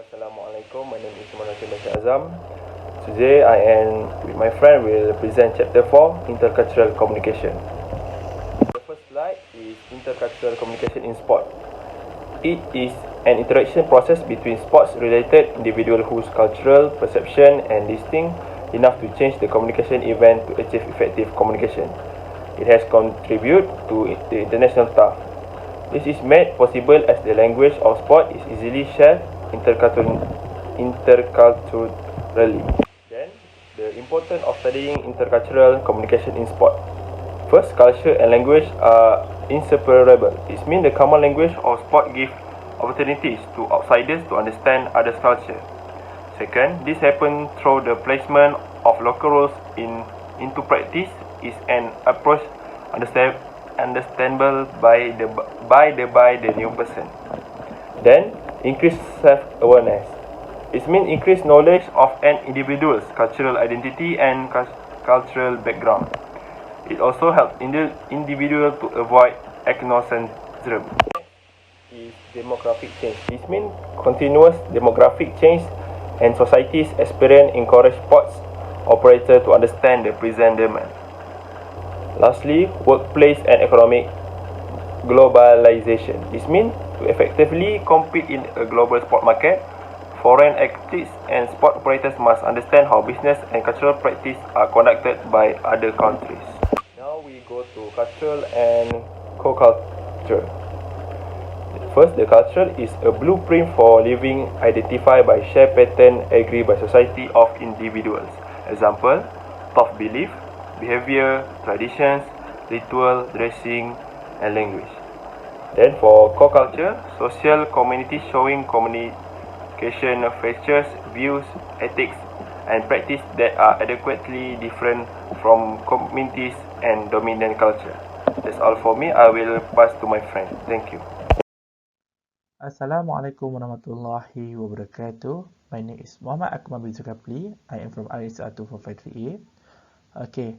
Assalamualaikum, my name is Azam. Today I am with my friend will present chapter 4 Intercultural Communication. The first slide is Intercultural Communication in Sport. It is an interaction process between sports related individuals whose cultural perception and distinct enough to change the communication event to achieve effective communication. It has contributed to the international staff. This is made possible as the language of sport is easily shared interculturally. Then, the importance of studying intercultural communication in sport. First, culture and language are inseparable. It means the common language of sport gives opportunities to outsiders to understand others' culture. Second, this happens through the placement of local rules into practice is an approach understandable by the new person. Then, increase self-awareness. It means increased knowledge of an individual's cultural identity and cultural background. It also helps individual to avoid ethnocentrism. Is demographic change. This means continuous demographic change and society's experience encourage sports operators to understand the present demand. Lastly, workplace and economic globalization. This means to effectively compete in a global sport market, foreign athletes and sport operators must understand how business and cultural practice are conducted by other countries. Now we go to cultural and co-culture. First, the culture is a blueprint for living identified by shared pattern agreed by society of individuals. Example, thought belief, behavior, traditions, ritual, dressing, and language. Then for co-culture, social communities showing communication features, views, ethics, and practice that are adequately different from communities and dominant culture. That's all for me. I will pass to my friend. Thank you. Assalamualaikum warahmatullahi wabarakatuh. My name is Muhammad Akmal bin Zulkifli. I am from RSR 2453A. Okay,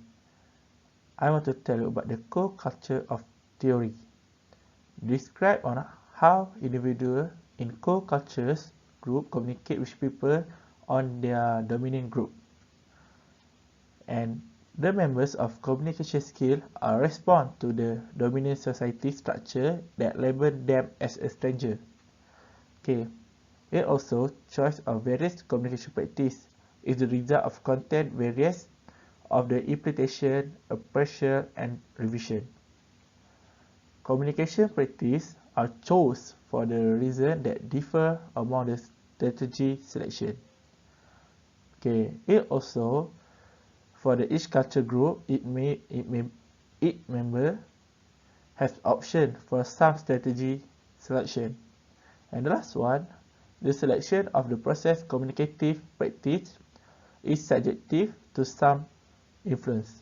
I want to tell you about the co-culture of theory. Describe on how individuals in co-cultures group communicate with people on their dominant group. And the members of communication skill are respond to the dominant society structure that label them as a stranger. Okay, it also choice of various communication practice is the result of content various of the implementation, appraisal, and revision. Communication practice are chose for the reason that differ among the strategy selection. Okay, it also for the each culture group, each member has option for some strategy selection. And the last one, the selection of the process communicative practice is subjective to some influence.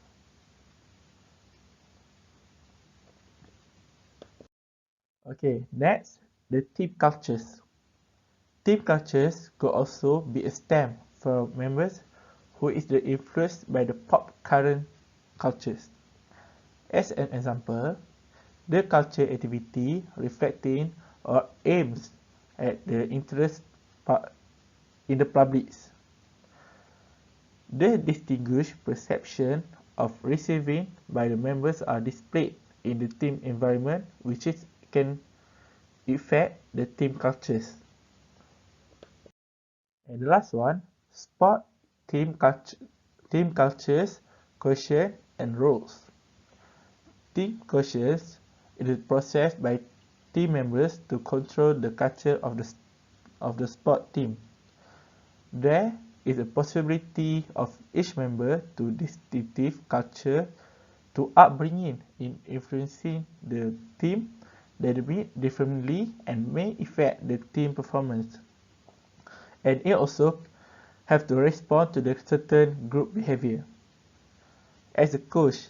Okay, next, the team cultures. Team cultures could also be a stem for members who is the influenced by the pop current cultures. As an example, the culture activity reflecting or aims at the interest in the publics. The distinguished perception of receiving by the members are displayed in the team environment, which can affect the team cultures. And the last one, sport team cultures, cohesion, and roles. Team cohesion is processed by team members to control the culture of the sport team. There is a possibility of each member to distinctive culture to upbringing in influencing the team that meet differently and may affect the team performance. And it also have to respond to the certain group behavior. As a coach,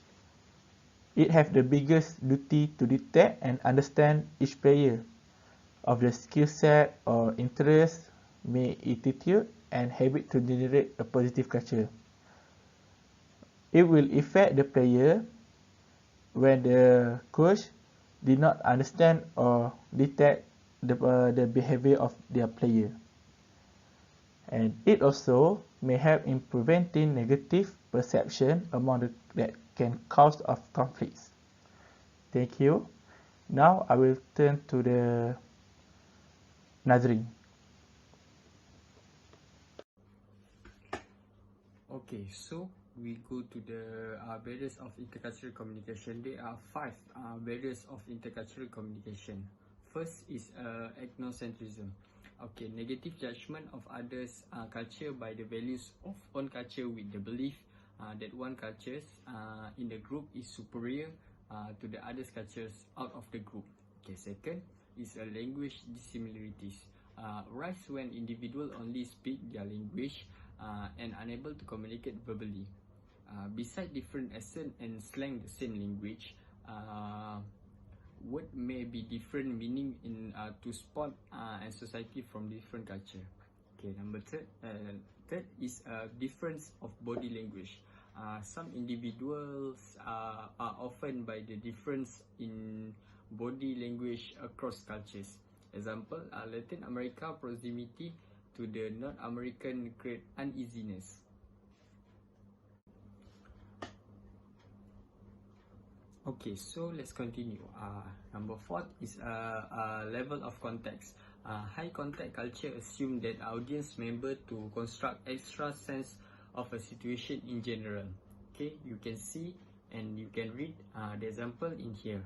it have the biggest duty to detect and understand each player of the skill set or interest, attitude, and habit to generate a positive culture. It will affect the player when the coach did not understand or detect the behavior of their player. And it also may help in preventing negative perception that can cause of conflicts. Thank you. Now I will turn to the Nazrin. Okay, so we go to the barriers of intercultural communication. There are 5 barriers of intercultural communication. First is ethnocentrism. Okay, negative judgment of others' culture by the values of own culture with the belief that one culture in the group is superior to the other cultures out of the group. Okay, second is language dissimilarities. Rise when individuals only speak their language and unable to communicate verbally. Beside different accent and slang the same language, word may be different meaning in to sport and society from different culture. Okay, number third is difference of body language. Some individuals are often by the difference in body language across cultures. Example, Latin America proximity to the North American create uneasiness. Okay, so let's continue. Number 4 is level of context. High context culture assume that audience member to construct extra sense of a situation in general. Okay, you can see and you can read the example in here.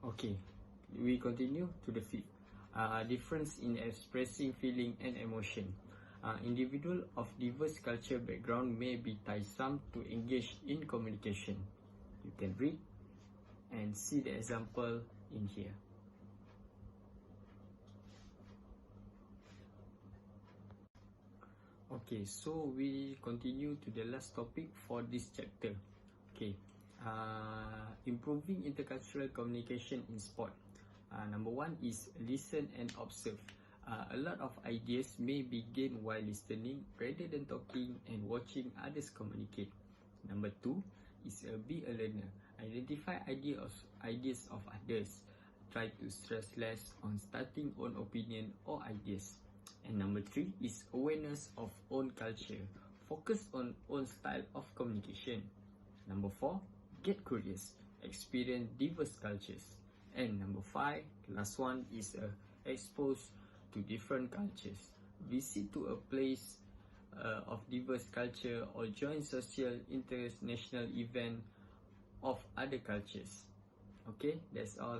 Okay, we continue to the 5th. Difference in expressing feeling and emotion. Individuals of diverse culture background may be tiresome to engage in communication. You can read and see the example in here. Okay, so we continue to the last topic for this chapter. Okay, improving intercultural communication in sport. Number 1 is listen and observe. A lot of ideas may be gained while listening rather than talking and watching others communicate. Number 2 is be a learner. Identify ideas of others. Try to stress less on starting own opinion or ideas. And number 3 is awareness of own culture. Focus on own style of communication. Number 4, get curious. Experience diverse cultures. And number 5, last one is expose to different cultures. Visit to a place of diverse culture or join social international event of other cultures. Okay, that's all.